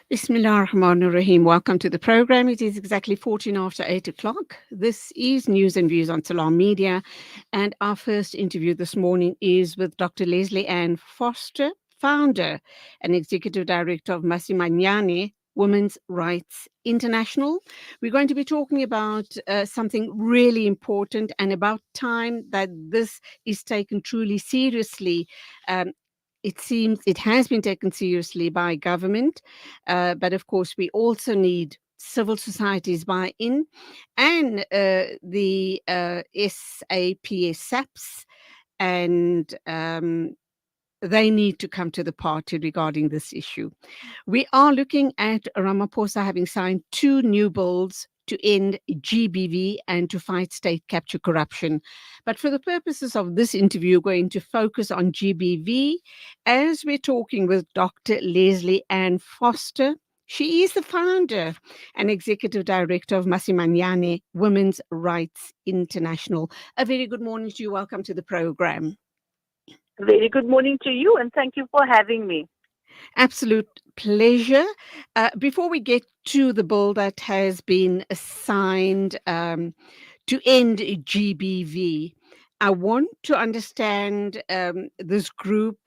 Bismillah ar-Rahman ar-Rahim. Welcome to the program. It is exactly 14 after 8 o'clock. This is News and Views on Salam Media. And our first interview this morning is with Dr. Lesley Ann Foster, founder and executive director of Masimanyane Women's Rights International. We're going to be talking about something really important and about time that this is taken truly seriously. Um, it seems it has been taken seriously by government, but of course, we also need civil society's buy-in and the SAPS, and they need to come to the party regarding this issue. We are looking at Ramaphosa having signed two new bills to end GBV and to fight state capture corruption. But for the purposes of this interview, we're going to focus on GBV as we're talking with Dr. Lesley Ann Foster. She is the founder and executive director of Masimanyane Women's Rights International. A very good morning to you. Welcome to the program. Very good morning to you, and thank you for having me. Absolute pleasure. Before we get to the bill that has been signed to end GBV, I want to understand this group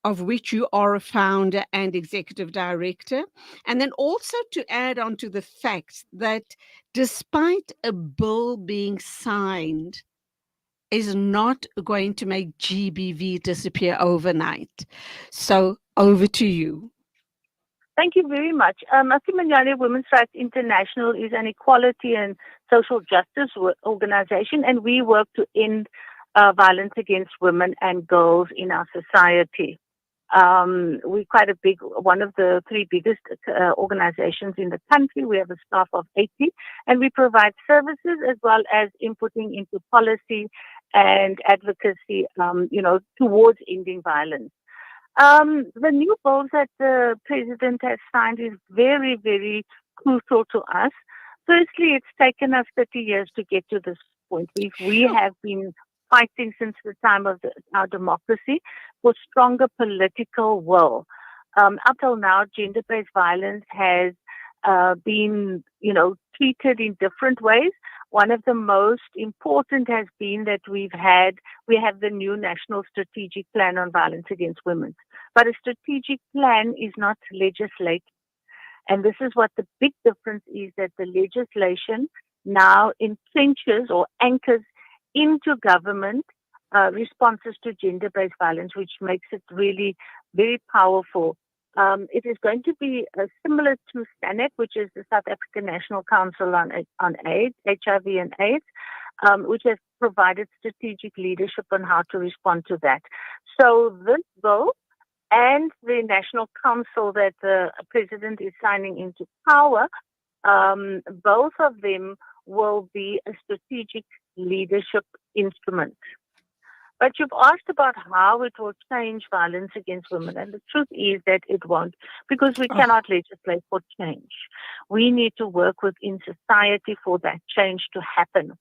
of which you are a founder and executive director, and then also to add on to the fact that despite a bill being signed, is not going to make GBV disappear overnight. So over to you. Thank you very much. Masimanyane Women's Rights International is an equality and social justice organization, and we work to end violence against women and girls in our society. We're quite a big, one of the three biggest organizations in the country. We have a staff of 80, and we provide services as well as inputting into policy and advocacy, towards ending violence. The new bills that the president has signed is very, very crucial to us. Firstly, it's taken us 30 years to get to this point. We Sure. have been fighting since the time of our democracy for stronger political will. Up till now, gender-based violence has been, treated in different ways. One of the most important has been that we have the new National Strategic Plan on Violence Against Women. But a strategic plan is not legislation. And this is what the big difference is, that the legislation now entrenches or anchors into government responses to gender-based violence, which makes it really very powerful. It is going to be similar to SANEC, which is the South African National Council on AIDS, HIV and AIDS, which has provided strategic leadership on how to respond to that. So this bill and the National Council that the president is signing into power, both of them will be a strategic leadership instrument. But you've asked about how it will change violence against women, and the truth is that it won't, because we Oh, cannot legislate for change. We need to work within society for that change to happen.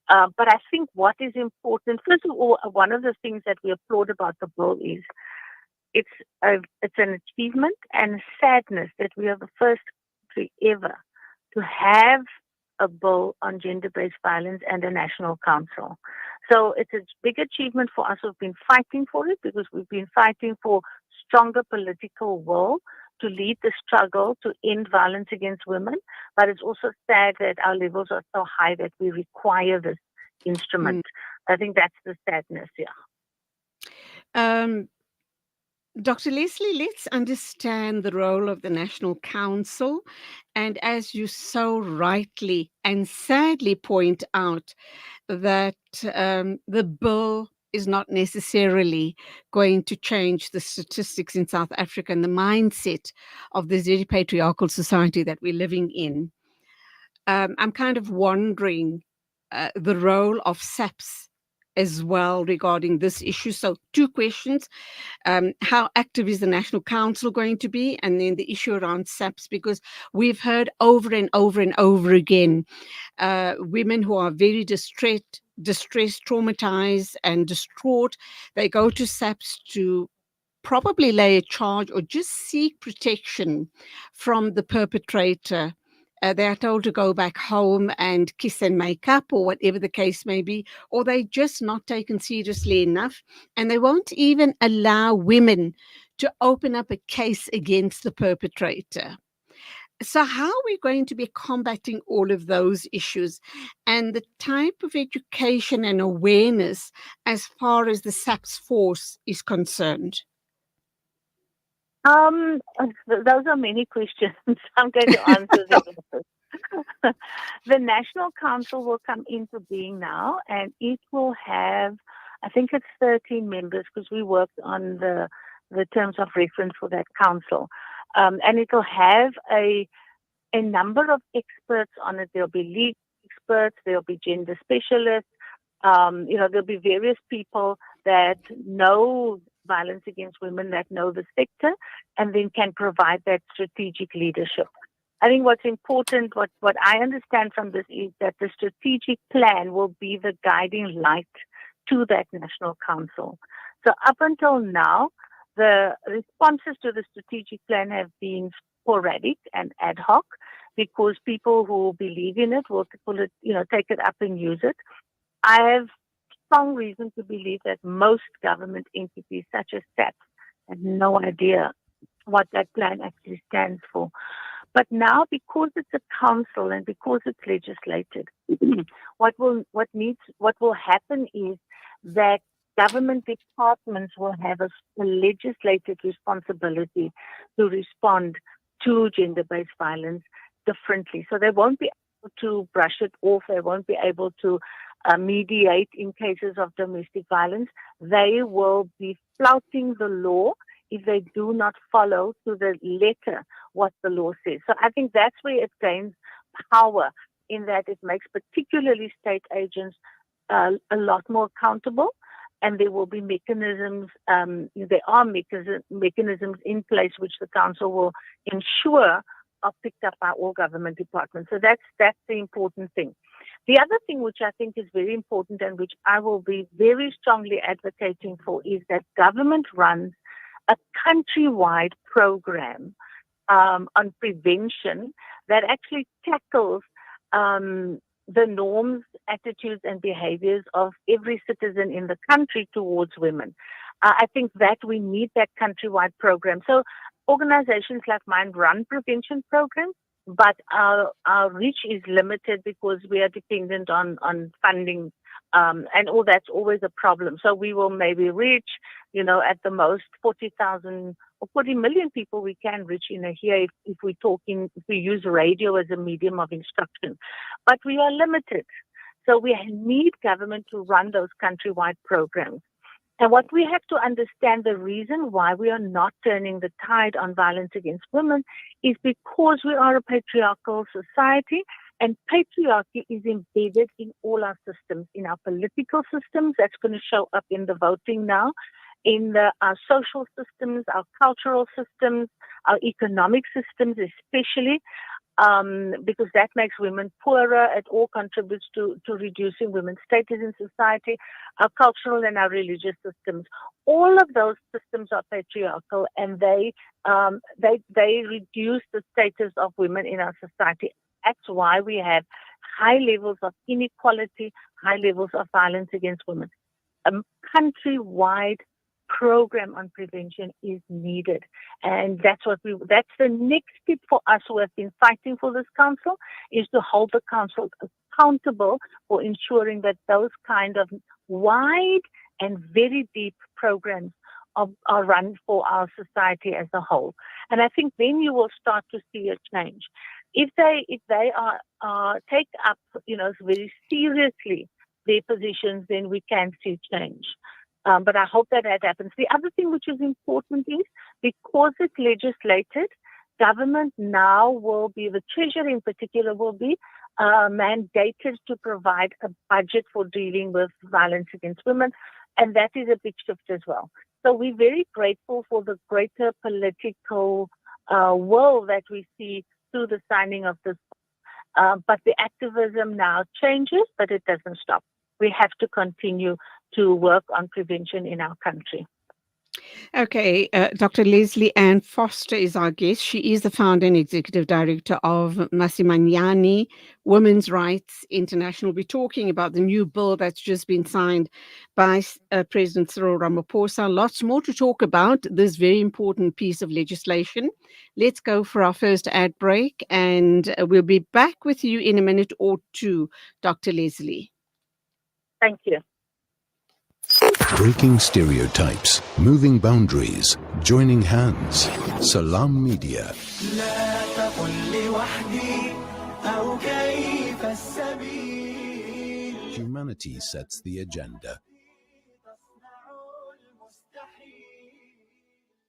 But I think what is important, first of all, one of the things that we applaud about the bill is it's an achievement and sadness that we are the first country ever to have a bill on gender-based violence and a national council. So it's a big achievement for us who've been fighting for it, because we've been fighting for stronger political will to lead the struggle to end violence against women. But it's also sad that our levels are so high that we require this mm. instrument. I think that's the sadness, yeah. um, Dr. Lesley, let's understand the role of the National Council. And as you so rightly and sadly point out, that the bill is not necessarily going to change the statistics in South Africa and the mindset of the very patriarchal society that we're living in. I'm kind of wondering the role of SAPS as well regarding this issue. So, two questions. How active is the National Council going to be? And then the issue around SAPS, because we've heard over and over and over again women who are very distressed, traumatized, and distraught. They go to SAPS to probably lay a charge or just seek protection from the perpetrator. They are told to go back home and kiss and make up, or whatever the case may be, or they're just not taken seriously enough. And they won't even allow women to open up a case against the perpetrator. So, how are we going to be combating all of those issues and the type of education and awareness as far as the SAPS force is concerned? Those are many questions. I'm going to answer them. The National Council will come into being now, and it will have, I think it's 13 members, because we worked on the terms of reference for that council. And it will have a number of experts on it. There'll be legal experts, there'll be gender specialists, there'll be various people that know violence against women, that know the sector, and then can provide that strategic leadership. I think what's important, what I understand from this, is that the strategic plan will be the guiding light to that National Council. So up until now, the responses to the strategic plan have been sporadic and ad hoc, because people who believe in it will take it up and use it. I have strong reason to believe that most government entities, such as SAPS, have no idea what that plan actually stands for. But now, because it's a council and because it's legislated, what will happen is that government departments will have a legislated responsibility to respond to gender-based violence differently. So they won't be able to brush it off. They won't be able to mediate in cases of domestic violence. They will be flouting the law if they do not follow to the letter what the law says. So I think that's where it gains power, in that it makes particularly state agents a lot more accountable, and there will be mechanisms, there are mechanisms in place which the council will ensure are picked up by all government departments. So that's the important thing. The other thing which I think is very important, and which I will be very strongly advocating for, is that government runs a countrywide program on prevention that actually tackles the norms, attitudes, and behaviors of every citizen in the country towards women. I think that we need that countrywide program. So organizations like mine run prevention programs, but our reach is limited because we are dependent on funding, and all that's always a problem. So we will maybe reach, at the most 40,000 or 40 million people we can reach in a year if we use radio as a medium of instruction. But we are limited. So we need government to run those countrywide programs. And what we have to understand, the reason why we are not turning the tide on violence against women, is because we are a patriarchal society, and patriarchy is embedded in all our systems, in our political systems. That's going to show up in the voting now, in our social systems, our cultural systems, our economic systems especially, because that makes women poorer. It all contributes to reducing women's status in society, our cultural and our religious systems. All of those systems are patriarchal, and they reduce the status of women in our society. That's why we have high levels of inequality, high levels of violence against women. A countrywide program on prevention is needed, and that's the next step for us who have been fighting for this council, is to hold the council accountable for ensuring that those kind of wide and very deep programs are run for our society as a whole. And I think then you will start to see a change. If they are take up very seriously their positions, then we can see change. But I hope that happens. The other thing which is important is, because it's legislated, government now will be, the Treasury in particular, will be mandated to provide a budget for dealing with violence against women, and that is a big shift as well. So we're very grateful for the greater political will that we see through the signing of this. But the activism now changes, but it doesn't stop. We have to continue to work on prevention in our country. Okay, Dr. Lesley Ann Foster is our guest. She is the founder and executive director of Masimanyane Women's Rights International. We're talking about the new bill that's just been signed by President Cyril Ramaphosa. Lots more to talk about this very important piece of legislation. Let's go for our first ad break, and we'll be back with you in a minute or two, Dr. Lesley. Thank you. Breaking stereotypes, moving boundaries, joining hands. Salam Media. Humanity sets the agenda.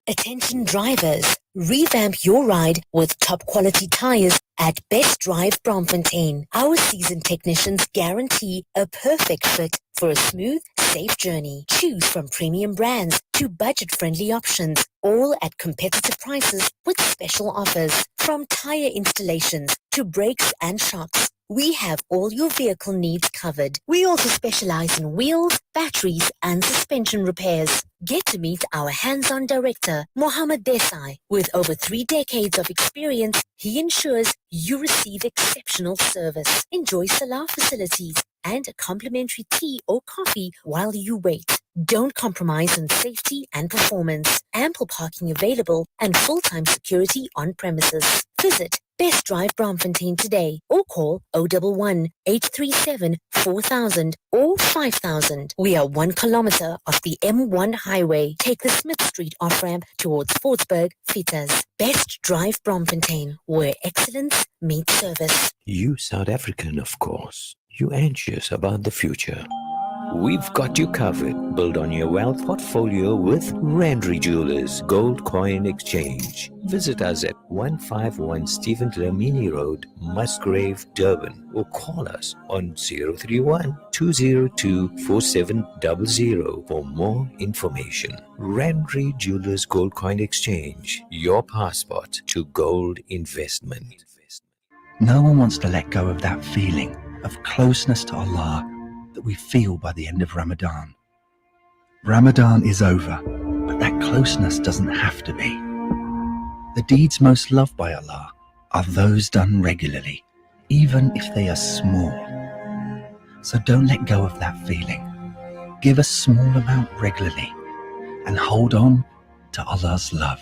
Attention drivers, revamp your ride with top quality tires at Best Drive Braamfontein. Our seasoned technicians guarantee a perfect fit for a smooth, safe journey. Choose from premium brands to budget-friendly options, all at competitive prices with special offers. From tire installations to brakes and shocks, we have all your vehicle needs covered. We also specialize in wheels, batteries, and suspension repairs. Get to meet our hands-on director, Mohammed Desai. With over 3 decades of experience, he ensures you receive exceptional service. Enjoy Salah facilities and a complimentary tea or coffee while you wait. Don't compromise on safety and performance. Ample parking available and full-time security on premises. Visit Best Drive Braamfontein today or call 011 837 4000 or 5000. We are 1 kilometer off the M1 highway. Take the Smith Street off-ramp towards Fortsburg, Fitas. Best Drive Braamfontein, where excellence meets service. You South African, of course. You anxious about the future. We've got you covered. Build on your wealth portfolio with Rendry Jewelers Gold Coin Exchange. Visit us at 151 Stephen Dlamini Road, Musgrave, Durban, or call us on 031 202 4700 for more information. Rendry Jewelers Gold Coin Exchange, your passport to gold investment. No one wants to let go of that feeling of closeness to Allah that we feel by the end of Ramadan. Ramadan is over, but that closeness doesn't have to be. The deeds most loved by Allah are those done regularly, even if they are small. So don't let go of that feeling. Give a small amount regularly and hold on to Allah's love.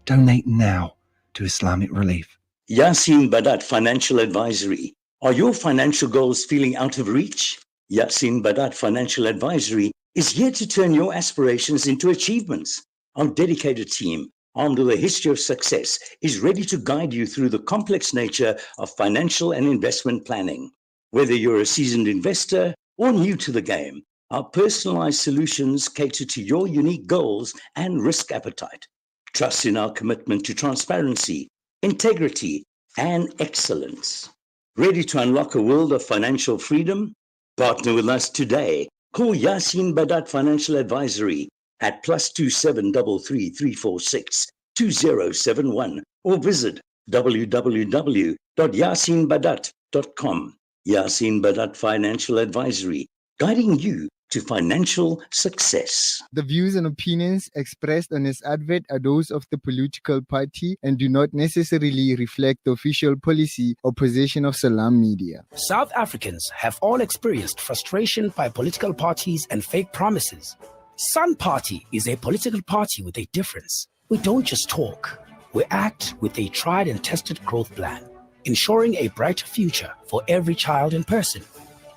Donate now to Islamic Relief. Yasin Badat Financial Advisory. Are your financial goals feeling out of reach? Yasin Badat Financial Advisory is here to turn your aspirations into achievements. Our dedicated team, armed with a history of success, is ready to guide you through the complex nature of financial and investment planning. Whether you're a seasoned investor or new to the game, our personalized solutions cater to your unique goals and risk appetite. Trust in our commitment to transparency, integrity, and excellence. Ready to unlock a world of financial freedom? Partner with us today. Call Yasin Badat Financial Advisory at +27 33 346 2071 or visit www.yasinbadat.com. Yasin Badat Financial Advisory, guiding you to financial success. The views and opinions expressed on this advert are those of the political party and do not necessarily reflect the official policy or position of Salam Media. South Africans have all experienced frustration by political parties and fake promises. Sun Party is a political party with a difference. We don't just talk, we act with a tried and tested growth plan, ensuring a brighter future for every child and person,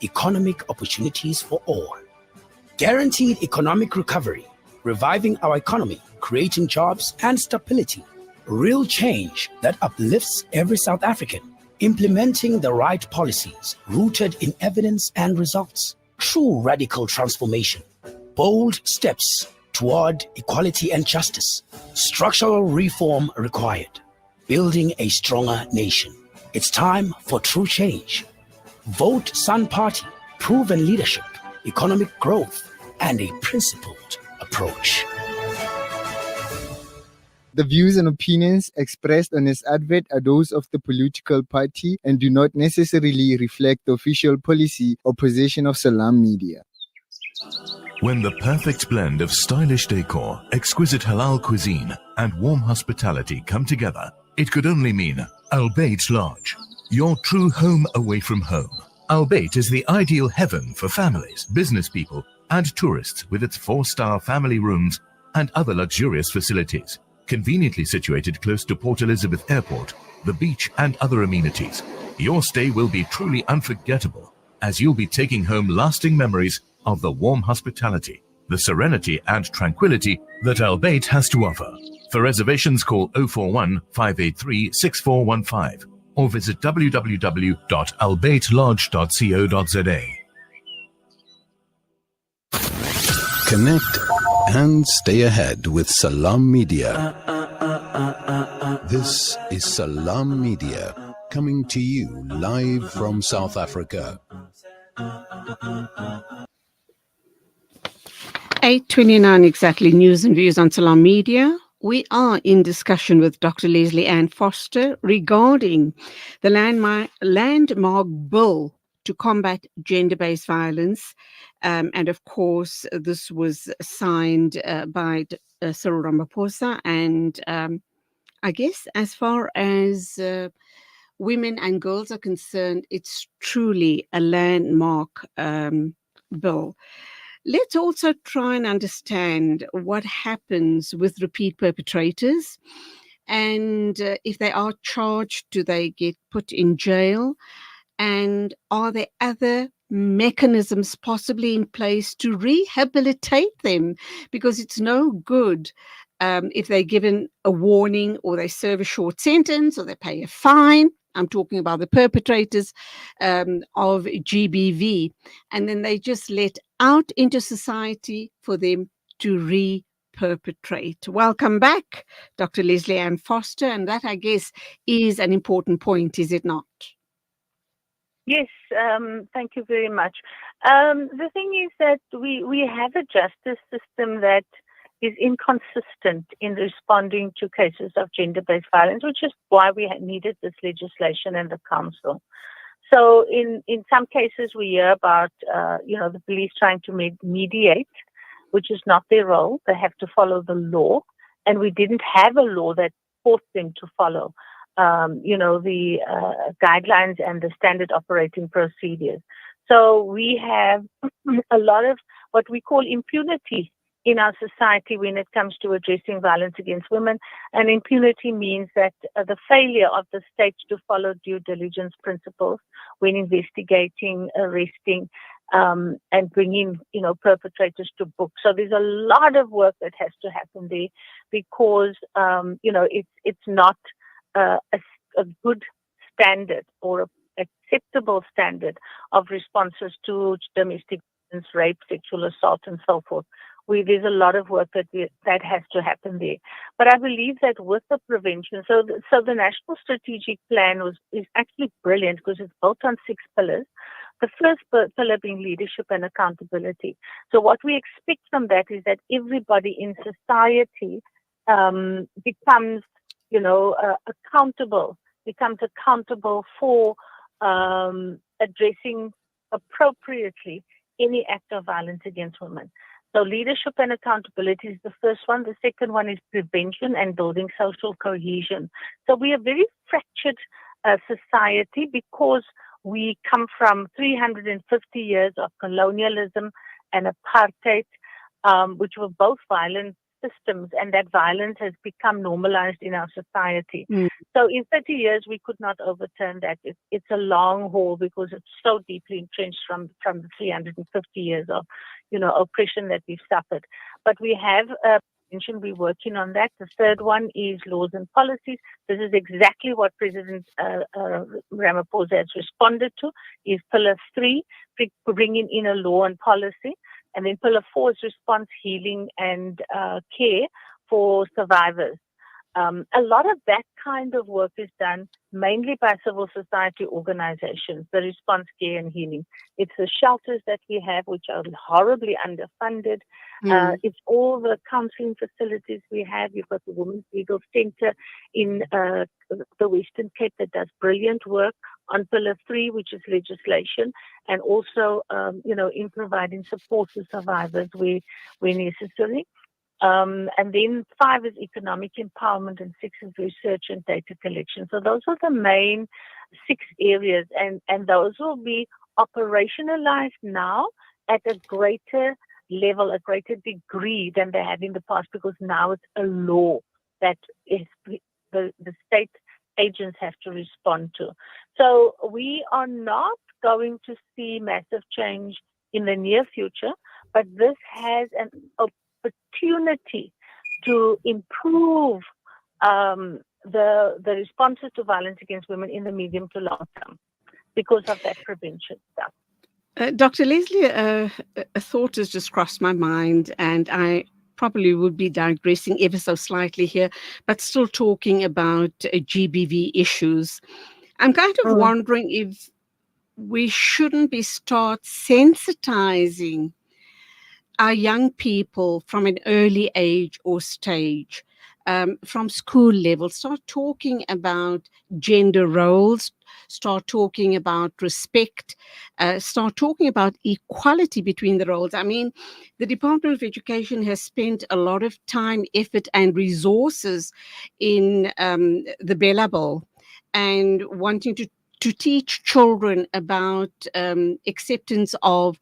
economic opportunities for all. Guaranteed economic recovery, reviving our economy, creating jobs and stability. Real change that uplifts every South African. Implementing the right policies rooted in evidence and results. True radical transformation. Bold steps toward equality and justice. Structural reform required. Building a stronger nation. It's time for true change. Vote Sun Party. Proven leadership, economic growth, and a principled approach. The views and opinions expressed on this advert are those of the political party and do not necessarily reflect the official policy or position of Salam Media. When the perfect blend of stylish decor, exquisite halal cuisine, and warm hospitality come together, it could only mean Al Bayt Lodge, your true home away from home. Al Bayt is the ideal heaven for families, business people, and tourists with its 4-star family rooms and other luxurious facilities. Conveniently situated close to Port Elizabeth Airport, the beach, and other amenities, your stay will be truly unforgettable, as you'll be taking home lasting memories of the warm hospitality, the serenity and tranquility that Al Bayt has to offer. For reservations, call 041 583 6415 or visit www.albaytlodge.co.za. Connect and stay ahead with Salam Media. This is Salam Media, coming to you live from South Africa. 8:29 exactly, news and views on Salam Media. We are in discussion with Dr. Lesley Ann Foster regarding the landmark bill to combat gender-based violence. And of course, this was signed by Cyril Ramaphosa. And I guess as far as women and girls are concerned, it's truly a landmark bill. Let's also try and understand what happens with repeat perpetrators. And if they are charged, do they get put in jail? And are there other mechanisms possibly in place to rehabilitate them? Because it's no good if they're given a warning or they serve a short sentence or they pay a fine. I'm talking about the perpetrators of GBV. And then they just let out into society for them to re-perpetrate. Welcome back, Dr. Lesley Ann Foster. And that, I guess, is an important point, is it not? Yes, thank you very much. The thing is that we have a justice system that is inconsistent in responding to cases of gender-based violence, which is why we needed this legislation and the council. So in some cases we hear about, the police trying to mediate, which is not their role. They have to follow the law. And we didn't have a law that forced them to follow, the guidelines and the standard operating procedures. So we have a lot of what we call impunity in our society when it comes to addressing violence against women. And impunity means that the failure of the state to follow due diligence principles when investigating, arresting, and bringing, perpetrators to book. So there's a lot of work that has to happen there because, it's not a good standard or an acceptable standard of responses to domestic violence, rape, sexual assault, and so forth. There's a lot of work that has to happen there. But I believe that with the prevention, so the National Strategic Plan is actually brilliant because it's built on 6 pillars. The first pillar being leadership and accountability. So what we expect from that is that everybody in society becomes accountable for addressing appropriately any act of violence against women. So leadership and accountability is the first one. The second one is prevention and building social cohesion. So we are a very fractured society because we come from 350 years of colonialism and apartheid, which were both violent systems, and that violence has become normalized in our society. So in 30 years, we could not overturn that. It's a long haul because it's so deeply entrenched from the 350 years of, oppression that we've suffered. But we have prevention. We're working on that. The third one is laws and policies. This is exactly what President Ramaphosa has responded to, is Pillar 3, bringing in a law and policy. And then Pillar 4 is response, healing, and care for survivors. A lot of that kind of work is done mainly by civil society organizations, the response care and healing. It's the shelters that we have, which are horribly underfunded. It's all the counseling facilities we have. You've got the Women's Legal Center in the Western Cape that does brilliant work on Pillar 3, which is legislation, and also, in providing support to survivors where necessary. And then 5 is economic empowerment, and 6 is research and data collection. So those are the main 6 areas, and those will be operationalized now at a greater level, a greater degree than they had in the past, because now it's a law that is the state agents have to respond to. So we are not going to see massive change in the near future, but this has an opportunity to improve the responses to violence against women in the medium to long term because of that prevention stuff. Dr. Lesley, a thought has just crossed my mind, and I probably would be digressing ever so slightly here, but still talking about GBV issues. I'm kind of wondering if we shouldn't be start sensitizing our young people from an early age or stage, from school level, start talking about gender roles, start talking about respect, start talking about equality between the roles. I mean, the Department of Education has spent a lot of time, effort, and resources in the Bella Bowl and wanting to teach children about acceptance of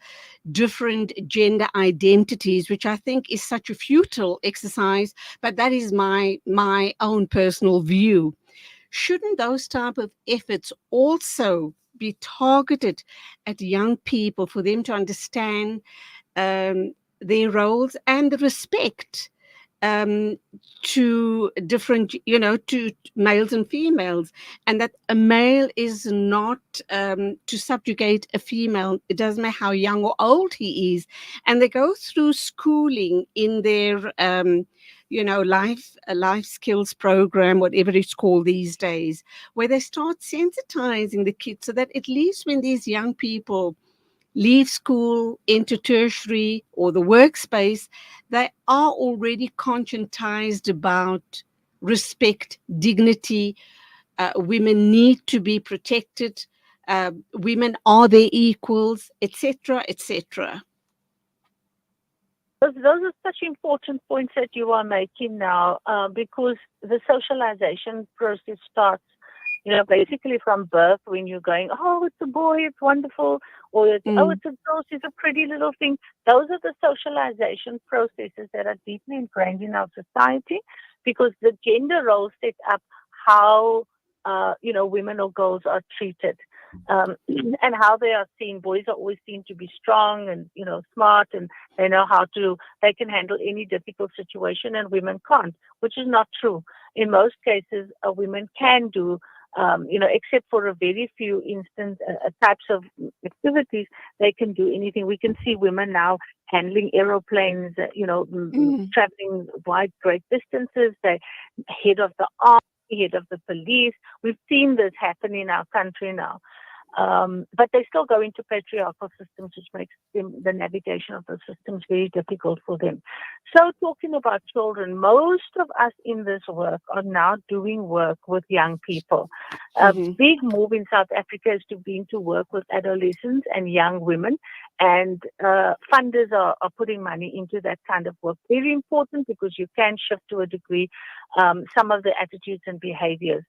different gender identities, which I think is such a futile exercise, but that is my own personal view. Shouldn't those type of efforts also be targeted at young people for them to understand their roles and respect to different, to males and females, and that a male is not to subjugate a female. It doesn't matter how young or old he is, and they go through schooling in their life skills program, whatever it's called these days, where they start sensitizing the kids so that at least when these young people leave school, into tertiary or the workspace, they are already conscientized about respect, dignity. Women need to be protected. Women are their equals, etc., etc. Those are such important points that you are making now, because the socialization process starts, basically from birth, when you're going, oh, it's a boy, it's wonderful, or it's, oh, it's a girl, she's a pretty little thing. Those are the socialization processes that are deeply ingrained in our society, because the gender roles set up how, women or girls are treated. And how they are seen. Boys are always seen to be strong and, smart, and they know they can handle any difficult situation, and women can't, which is not true. In most cases, women can do, except for a very few types of activities, they can do anything. We can see women now handling aeroplanes, traveling wide, great distances. They're head of the army, head of the police. We've seen this happen in our country now. But they still go into patriarchal systems, which makes the navigation of the systems very difficult for them. So talking about children, most of us in this work are now doing work with young people. A big move in South Africa is to begin to work with adolescents and young women, and funders are putting money into that kind of work. Very important, because you can shift to a degree some of the attitudes and behaviors.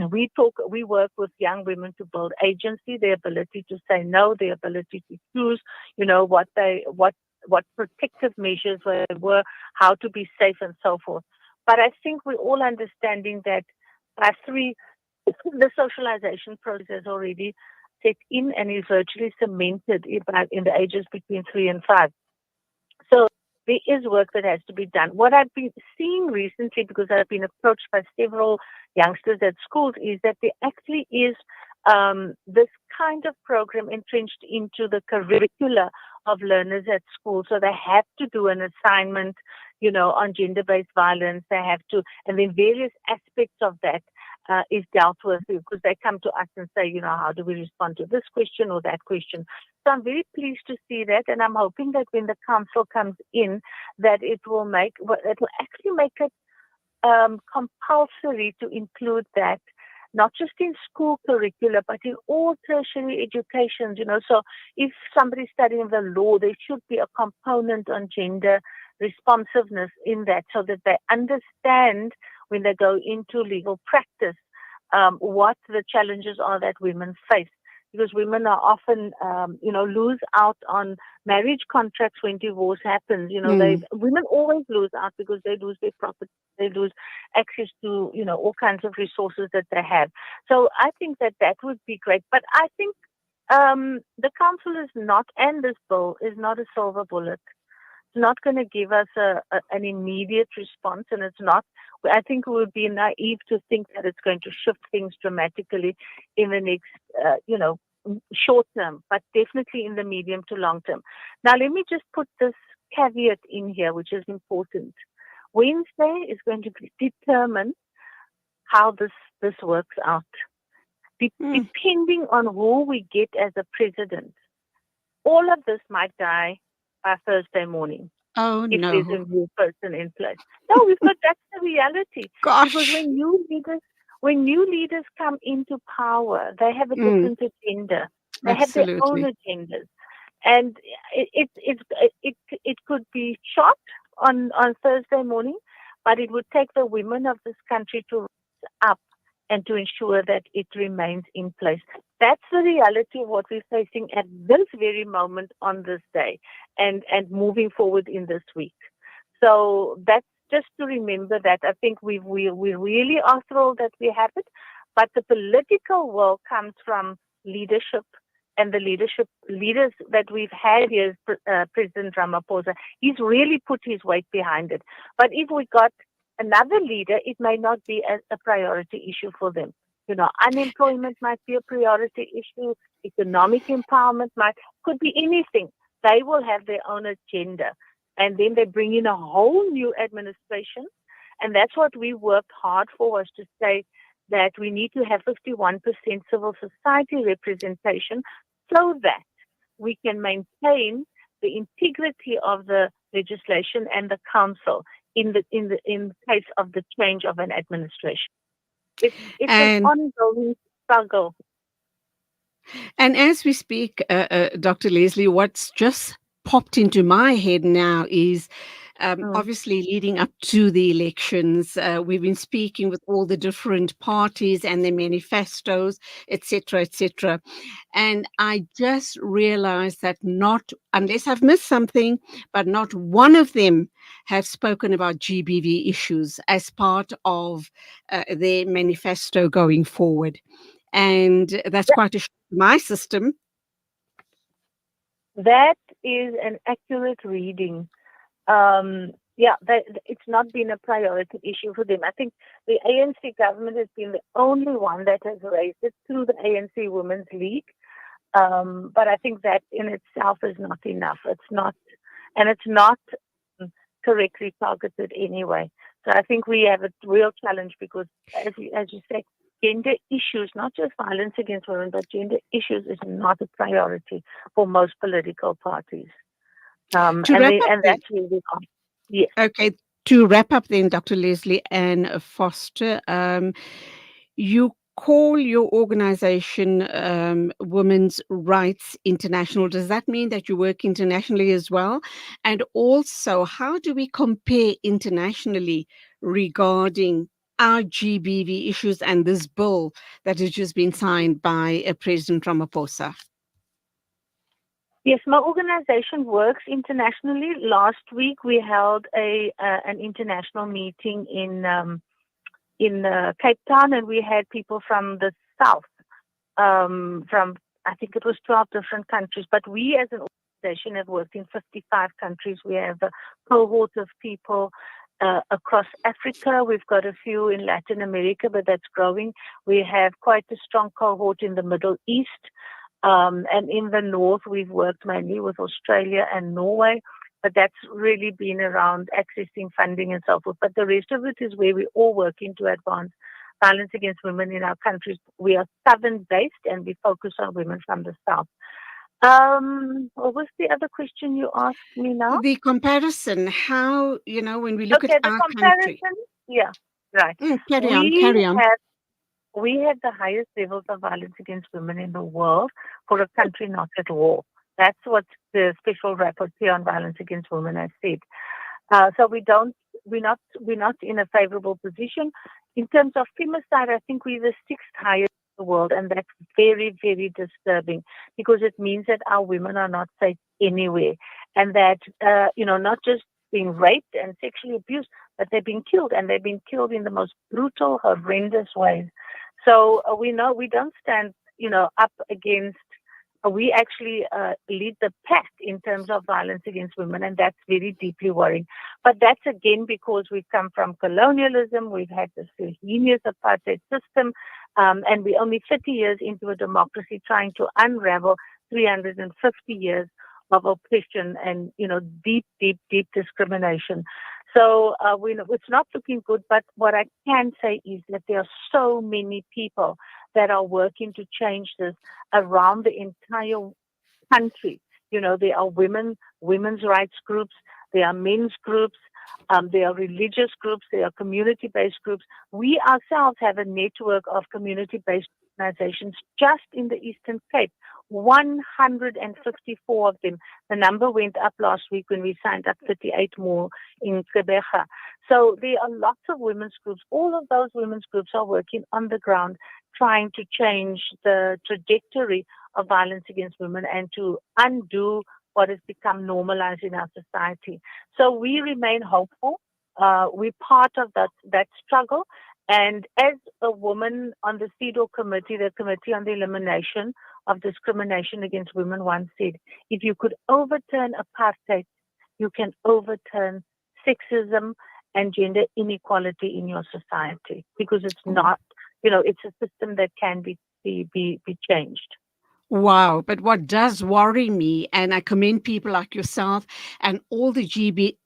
We work with young women to build agency, their ability to say no, their ability to choose, what protective measures were, how to be safe, and so forth. But I think we're all understanding that the socialization process is already set in and is virtually cemented in the ages between 3 and 5. So there is work that has to be done. What I've been seeing recently, because I've been approached by several youngsters at schools, is that there actually is this kind of program entrenched into the curricula of learners at school. So they have to do an assignment, on gender-based violence. They have to, and then various aspects of that is dealt with, because they come to us and say, how do we respond to this question or that question? So I'm very pleased to see that, and I'm hoping that when the council comes in, that it will actually make it compulsory to include that, not just in school curricula, but in all tertiary education. So if somebody's studying the law, there should be a component on gender responsiveness in that, so that they understand when they go into legal practice what the challenges are that women face. Because women are often, lose out on marriage contracts when divorce happens. Women always lose out because they lose their property, they lose access to, all kinds of resources that they have. So I think that would be great. But I think the council is not, and this bill is not a silver bullet. It's not going to give us an immediate response, and it's not. I think we would be naive to think that it's going to shift things dramatically in the next, short term, but definitely in the medium to long term. Now, let me just put this caveat in here, which is important. Wednesday is going to determine how this works out. Depending on who we get as a president, all of this might die by Thursday morning. Oh, if no. there's a new person in place. No, that's the reality. Gosh. Because when new leaders come into power, they have a different agenda. They have their own agendas, and it could be shot on Thursday morning, but it would take the women of this country to rise up and to ensure that it remains in place. That's the reality of what we're facing at this very moment on this day, and moving forward in this week. So that's just to remember that. I think we really are thrilled that we have it, but the political will comes from leadership, and the leaders that we've had here, President Ramaphosa, he's really put his weight behind it. But if we got another leader, it may not be a priority issue for them. Unemployment might be a priority issue. Economic empowerment could be anything. They will have their own agenda. And then they bring in a whole new administration. And that's what we worked hard for, was to say that we need to have 51% civil society representation so that we can maintain the integrity of the legislation and the council in case of the change of an administration. It's an ongoing struggle. And as we speak, Dr. Lesley, what's just popped into my head now is obviously leading up to the elections, we've been speaking with all the different parties and their manifestos, etc., etc. And I just realized that not, unless I've missed something, but not one of them have spoken about GBV issues as part of their manifesto going forward. And that's quite a shock to my system. That is an accurate reading. It's not been a priority issue for them. I think the ANC government has been the only one that has raised it through the ANC Women's League. But I think that in itself is not enough. It's not correctly targeted anyway. So I think we have a real challenge because, as you say, gender issues, not just violence against women, but gender issues is not a priority for most political parties. And that's really hard. Yes. Okay, to wrap up then, Dr. Lesley Ann Foster, you call your organization Women's Rights International. Does that mean that you work internationally as well? And also, how do we compare internationally regarding our GBV issues and this bill that has just been signed by President Ramaphosa? Yes, my organization works internationally. Last week we held an international meeting in Cape Town, and we had people from the south, from I think it was 12 different countries. But we as an organization have worked in 55 countries. We have a cohort of people across Africa. We've got a few in Latin America, but that's growing. We have quite a strong cohort in the Middle East. And in the north, we've worked mainly with Australia and Norway. but that's really been around accessing funding and so forth. But the rest of it is where we're all working to advance violence against women in our countries. We are southern-based, and we focus on women from the south. What was the other question you asked me now? The comparison, how, when we look at Okay, the our country. comparison. Yeah, right. Carry on, We carry on. have the highest levels of violence against women in the world for a country not at war. That's what the special rapporteur on violence against women has said. So we're not in a favorable position. In terms of femicide, I think we're the sixth highest in the world, and that's very, very disturbing because it means that our women are not safe anywhere, and that not just being raped and sexually abused, but they're being killed, and they've been killed in the most brutal, horrendous ways. So we know we don't stand, up against. We actually lead the pack in terms of violence against women, and that's very deeply worrying. But that's again because we've come from colonialism, we've had this heinous apartheid system, and we're only 30 years into a democracy trying to unravel 350 years of oppression and, deep, deep, deep discrimination. So it's not looking good, but what I can say is that there are so many people that are working to change this around the entire country. There are women's rights groups, there are men's groups, there are religious groups, there are community-based groups. We ourselves have a network of community-based organizations just in the Eastern Cape, 154 of them. The number went up last week when we signed up 38 more in Gqeberha. So there are lots of women's groups. All of those women's groups are working on the ground, trying to change the trajectory of violence against women and to undo what has become normalized in our society. So we remain hopeful. We're part of that struggle. And as a woman on the CEDAW committee, the Committee on the Elimination of Discrimination Against Women, once said, if you could overturn apartheid, you can overturn sexism and gender inequality in your society, because it's not, it's a system that can be changed. Wow. But what does worry me, and I commend people like yourself and all the GBV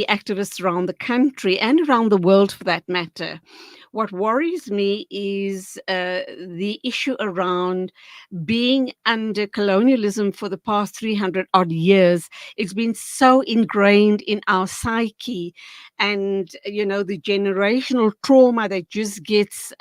activists around the country and around the world for that matter, what worries me is the issue around being under colonialism for the past 300 odd years. It's been so ingrained in our psyche, and the generational trauma that just gets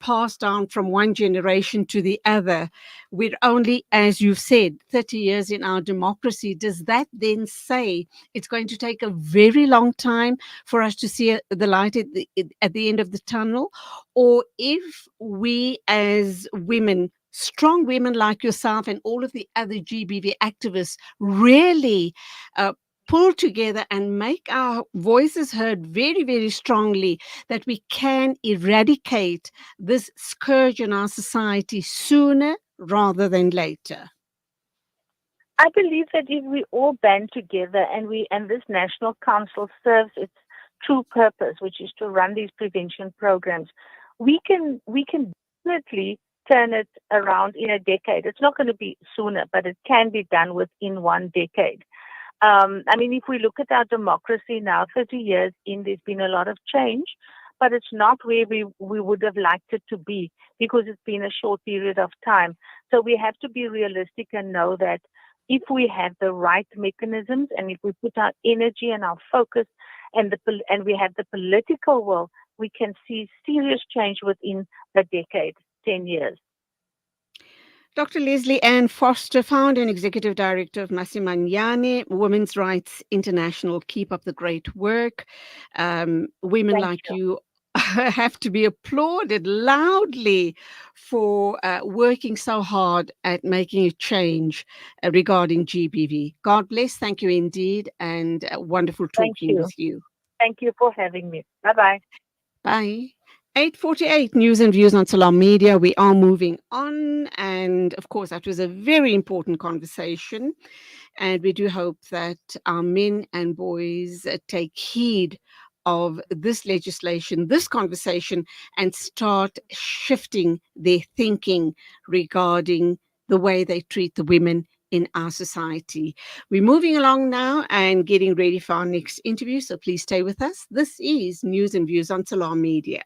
passed down from one generation to the other. We're only, as you've said, 30 years in our democracy. Does that then say it's going to take a very long time for us to see the light at the end of the tunnel? Or if we as women, strong women like yourself and all of the other GBV activists, really pull together and make our voices heard very, very strongly, that we can eradicate this scourge in our society sooner rather than later? I believe that if we all band together and this National Council serves its true purpose, which is to run these prevention programs, we can definitely turn it around in a decade. It's not going to be sooner, but it can be done within one decade. If we look at our democracy now, 30 years in, there's been a lot of change, but it's not where we would have liked it to be, because it's been a short period of time. So we have to be realistic and know that if we have the right mechanisms, and if we put our energy and our focus and we have the political will, we can see serious change within a decade, 10 years. Dr. Lesley Ann Foster, founder and executive director of Masimanyane, Women's Rights International. Keep up the great work. Women Thank like you have to be applauded loudly for working so hard at making a change regarding GBV. God bless. Thank you indeed. And wonderful talking with you. Thank you for having me. Bye-bye. Bye. 8:48 News and Views on Salam Media. We are moving on. And of course, that was a very important conversation. And we do hope that our men and boys take heed of this legislation, this conversation, and start shifting their thinking regarding the way they treat the women in our society. We're moving along now and getting ready for our next interview, so please stay with us. This is News and Views on Salam Media.